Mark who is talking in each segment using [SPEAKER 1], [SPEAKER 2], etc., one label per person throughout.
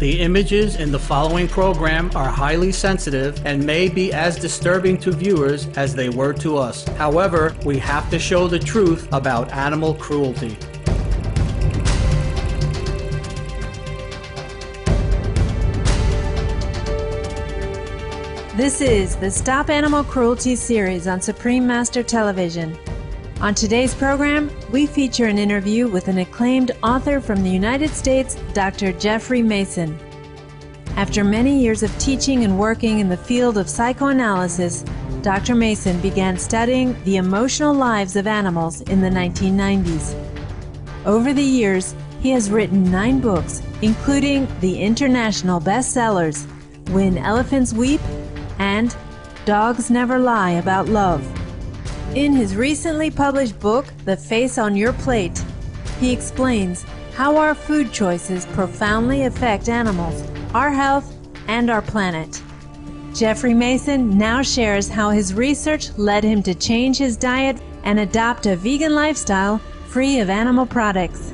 [SPEAKER 1] The images in the following program are highly sensitive and may be as disturbing to viewers as they were to us. However, we have to show the truth about animal cruelty.
[SPEAKER 2] This is the Stop Animal Cruelty series on Supreme Master Television. On today's program, we feature an interview with an acclaimed author from the United States, Dr. Jeffrey Mason. After many years of teaching and working in the field of psychoanalysis, Dr. Mason began studying the emotional lives of animals in the 1990s. Over the years, he has written 9 books, including the international bestsellers When Elephants Weep and Dogs Never Lie About Love. In his recently published book, The Face on Your Plate, he explains how our food choices profoundly affect animals, our health, and our planet. Jeffrey Mason now shares how his research led him to change his diet and adopt a vegan lifestyle free of animal products.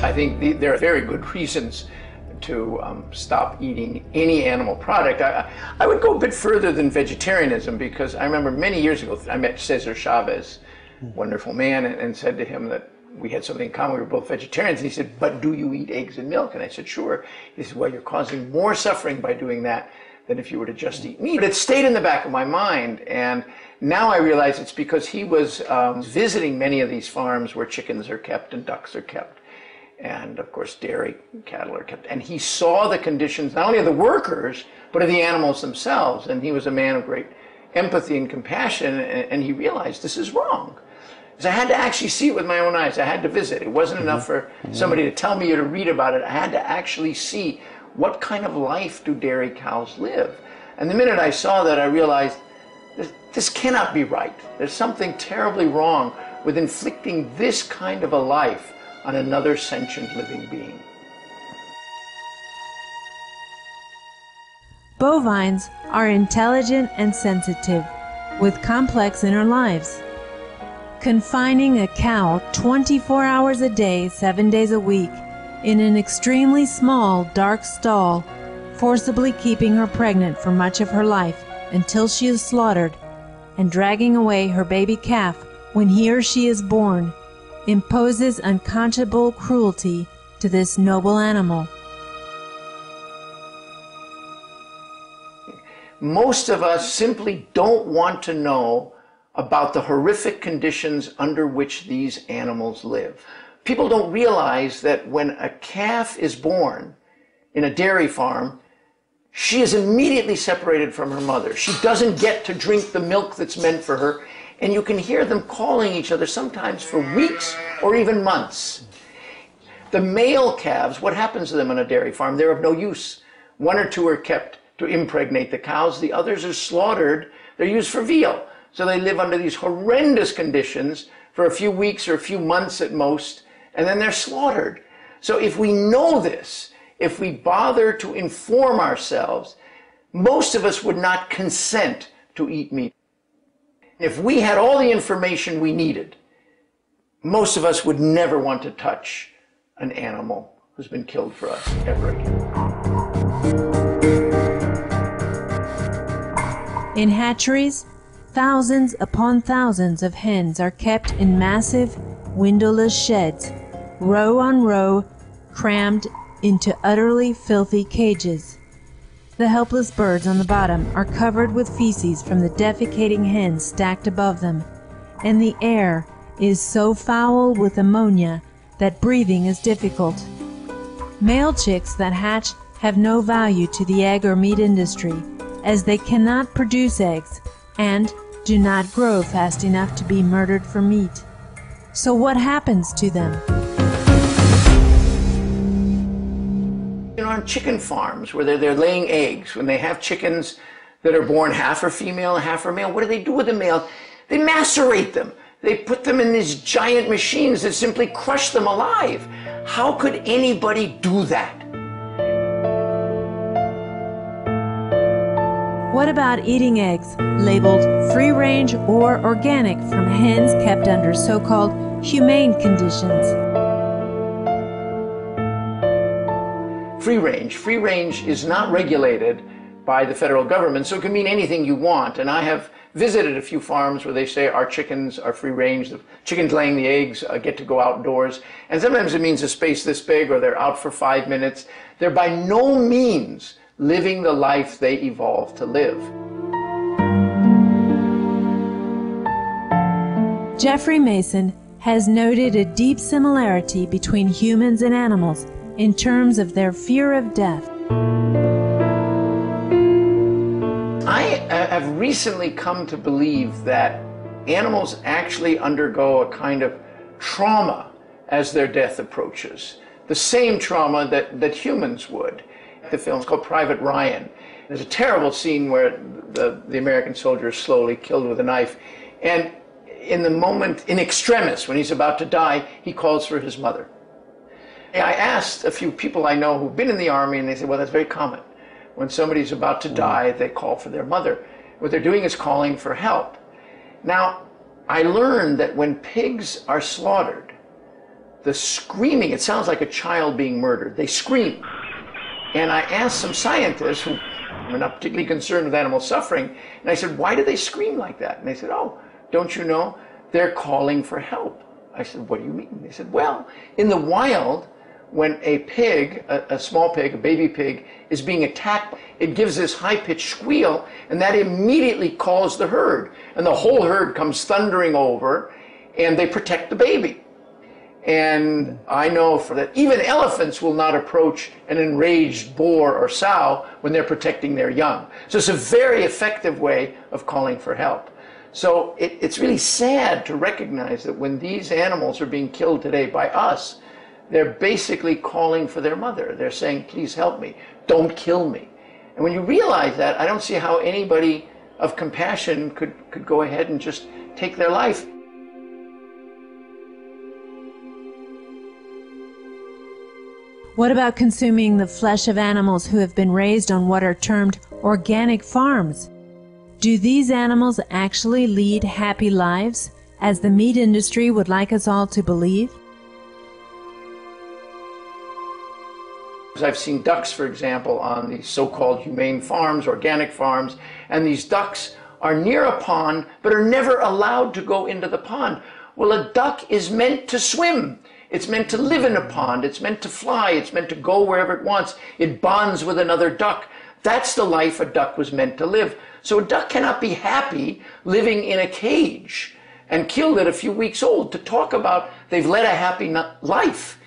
[SPEAKER 3] I think there are very good reasons to stop eating any animal product. I would go a bit further than vegetarianism, because I remember many years ago I met Cesar Chavez, wonderful man, and said to him that we had something in common. We were both vegetarians. And he said, "But do you eat eggs and milk?" And I said, "Sure." He said, "Well, you're causing more suffering by doing that than if you were to just eat meat." But it stayed in the back of my mind, and now I realize it's because he was visiting many of these farms where chickens are kept and ducks are kept. And of course, dairy cattle are kept. And he saw the conditions, not only of the workers, but of the animals themselves. And he was a man of great empathy and compassion. And he realized this is wrong. So I had to actually see it with my own eyes. I had to visit. It wasn't enough for somebody to tell me or to read about it. I had to actually see what kind of life do dairy cows live. And the minute I saw that, I realized this cannot be right. There's something terribly wrong with inflicting this kind of a life on another sentient living being.
[SPEAKER 2] Bovines are intelligent and sensitive, with complex inner lives. Confining a cow 24 hours a day, 7 days a week, in an extremely small, dark stall, forcibly keeping her pregnant for much of her life until she is slaughtered, and dragging away her baby calf when he or she is born, imposes unconscionable cruelty to this noble animal.
[SPEAKER 3] Most of us simply don't want to know about the horrific conditions under which these animals live. People don't realize that when a calf is born in a dairy farm, she is immediately separated from her mother. She doesn't get to drink the milk that's meant for her. And you can hear them calling each other sometimes for weeks or even months. The male calves, what happens to them on a dairy farm? They're of no use. 1 or 2 are kept to impregnate the cows. The others are slaughtered. They're used for veal. So they live under these horrendous conditions for a few weeks or a few months at most, and then they're slaughtered. So if we know this, if we bother to inform ourselves, most of us would not consent to eat meat. If we had all the information we needed, most of us would never want to touch an animal who's been killed for us ever again.
[SPEAKER 2] In hatcheries, thousands upon thousands of hens are kept in massive, windowless sheds, row on row, crammed into utterly filthy cages. The helpless birds on the bottom are covered with feces from the defecating hens stacked above them, and the air is so foul with ammonia that breathing is difficult. Male chicks that hatch have no value to the egg or meat industry, as they cannot produce eggs and do not grow fast enough to be murdered for meat. So what happens to them?
[SPEAKER 3] On chicken farms where they're laying eggs, when they have chickens that are born half are female, half are male, what do they do with the male? They macerate them. They put them in these giant machines that simply crush them alive. How could anybody do that?
[SPEAKER 2] What about eating eggs labeled free-range or organic from hens kept under so-called humane conditions?
[SPEAKER 3] free range. Free range is not regulated by the federal government, so it can mean anything you want. And I have visited a few farms where they say our chickens are free range, the chickens laying the eggs get to go outdoors. And sometimes it means a space this big, or they're out for 5 minutes. They're by no means living the life they evolved to live.
[SPEAKER 2] Jeffrey Mason has noted a deep similarity between humans and animals in terms of their fear of death.
[SPEAKER 3] I have recently come to believe that animals actually undergo a kind of trauma as their death approaches. The same trauma that humans would. The film's called Private Ryan. There's a terrible scene where the American soldier is slowly killed with a knife. And in the moment, in extremis, when he's about to die, he calls for his mother. I asked a few people I know who've been in the Army, and they said, well, that's very common. When somebody's about to die, they call for their mother. What they're doing is calling for help. Now, I learned that when pigs are slaughtered, the screaming, it sounds like a child being murdered. They scream. And I asked some scientists who were not particularly concerned with animal suffering, and I said, why do they scream like that? And they said, oh, don't you know? They're calling for help. I said, what do you mean? They said, well, in the wild, when a pig, a small pig, a baby pig, is being attacked, it gives this high-pitched squeal, and that immediately calls the herd. And the whole herd comes thundering over, and they protect the baby. And I know that even elephants will not approach an enraged boar or sow when they're protecting their young. So it's a very effective way of calling for help. So it's really sad to recognize that when these animals are being killed today by us, they're basically calling for their mother. They're saying, please help me, don't kill me. And when you realize that, I don't see how anybody of compassion could go ahead and just take their life.
[SPEAKER 2] What about consuming the flesh of animals who have been raised on what are termed organic farms? Do these animals actually lead happy lives, as the meat industry would like us all to believe?
[SPEAKER 3] I've seen ducks, for example, on these so-called humane farms, organic farms, and these ducks are near a pond but are never allowed to go into the pond. Well, a duck is meant to swim. It's meant to live in a pond. It's meant to fly. It's meant to go wherever it wants. It bonds with another duck. That's the life a duck was meant to live. So a duck cannot be happy living in a cage and killed at a few weeks old. To talk about they've led a happy life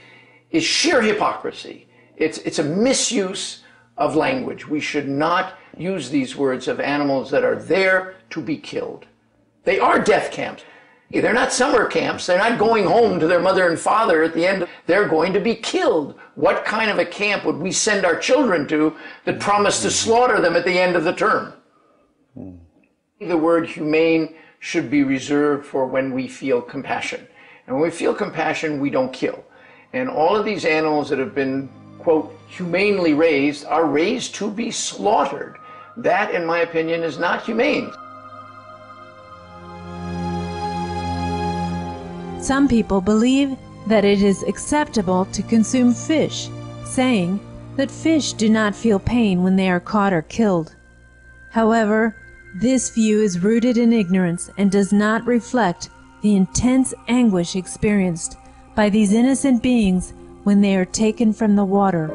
[SPEAKER 3] is sheer hypocrisy. It's a misuse of language. We should not use these words of animals that are there to be killed. They are death camps. They're not summer camps. They're not going home to their mother and father at the end. They're going to be killed. What kind of a camp would we send our children to that promised to slaughter them at the end of the term? The word humane should be reserved for when we feel compassion. And when we feel compassion, we don't kill. And all of these animals that have been, quote, humanely raised are raised to be slaughtered. That, in my opinion, is not humane.
[SPEAKER 2] Some people believe that it is acceptable to consume fish, saying that fish do not feel pain when they are caught or killed. However, this view is rooted in ignorance and does not reflect the intense anguish experienced by these innocent beings when they are taken from the water.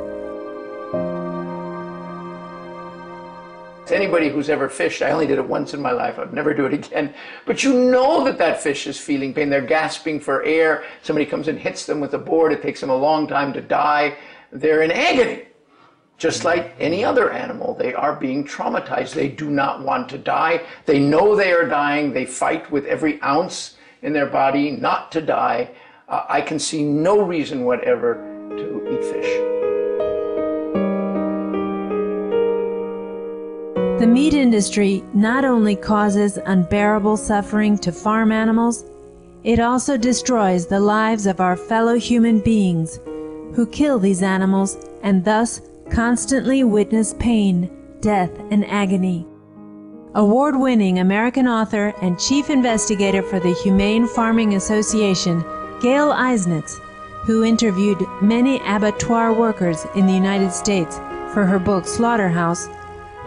[SPEAKER 3] Anybody who's ever fished, I only did it once in my life, I'd never do it again, but you know that that fish is feeling pain. They're gasping for air. Somebody comes and hits them with a board. It takes them a long time to die. They're in agony. Just like any other animal, they are being traumatized. They do not want to die. They know they are dying. They fight with every ounce in their body not to die. I can see no reason whatever to eat fish.
[SPEAKER 2] The meat industry not only causes unbearable suffering to farm animals, it also destroys the lives of our fellow human beings who kill these animals and thus constantly witness pain, death, and agony. Award-winning American author and chief investigator for the Humane Farming Association, Gail Eisnitz, who interviewed many abattoir workers in the United States for her book Slaughterhouse,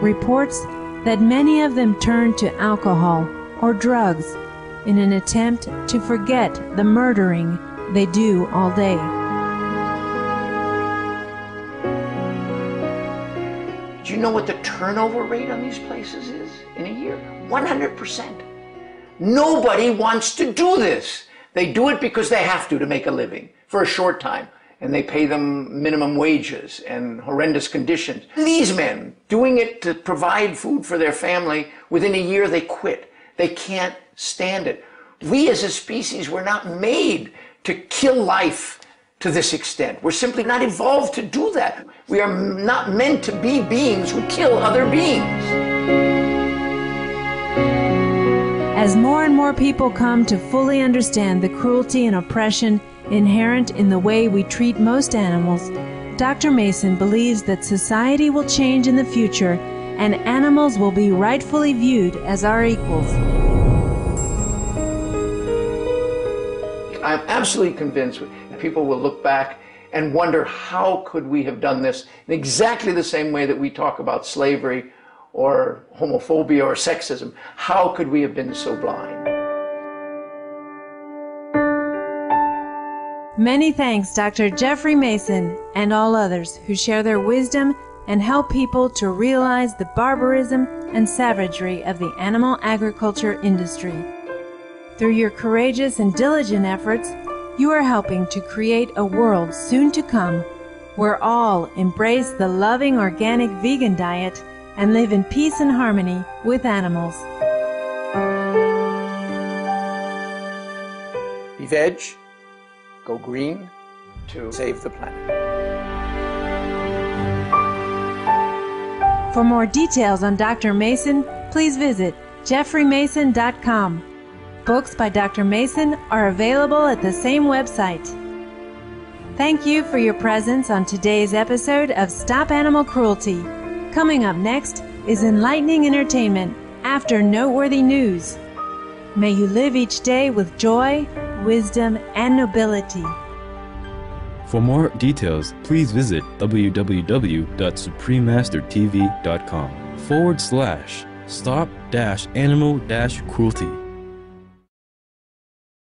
[SPEAKER 2] reports that many of them turned to alcohol or drugs in an attempt to forget the murdering they do all day.
[SPEAKER 3] Do you know what the turnover rate on these places is in a year? 100%. Nobody wants to do this. They do it because they have to make a living for a short time. And they pay them minimum wages and horrendous conditions. These men, doing it to provide food for their family, within a year they quit. They can't stand it. We as a species were not made to kill life to this extent. We're simply not evolved to do that. We are not meant to be beings who kill other beings.
[SPEAKER 2] As more and more people come to fully understand the cruelty and oppression inherent in the way we treat most animals, Dr. Mason believes that society will change in the future and animals will be rightfully viewed as our equals.
[SPEAKER 3] I'm absolutely convinced that people will look back and wonder, how could we have done this in exactly the same way that we talk about slavery or homophobia or sexism? How could we have been so blind?
[SPEAKER 2] Many thanks, Dr. Jeffrey Mason, and all others who share their wisdom and help people to realize the barbarism and savagery of the animal agriculture industry. Through your courageous and diligent efforts, you are helping to create a world soon to come where all embrace the loving organic vegan diet and live in peace and harmony with animals.
[SPEAKER 3] Be veg, go green to save the planet.
[SPEAKER 2] For more details on Dr. Mason, please visit jeffreymason.com. Books by Dr. Mason are available at the same website. Thank you for your presence on today's episode of Stop Animal Cruelty. Coming up next is enlightening entertainment after noteworthy news. May you live each day with joy, wisdom, and nobility.
[SPEAKER 4] For more details, please visit www.suprememastertv.com/stop-animal-cruelty.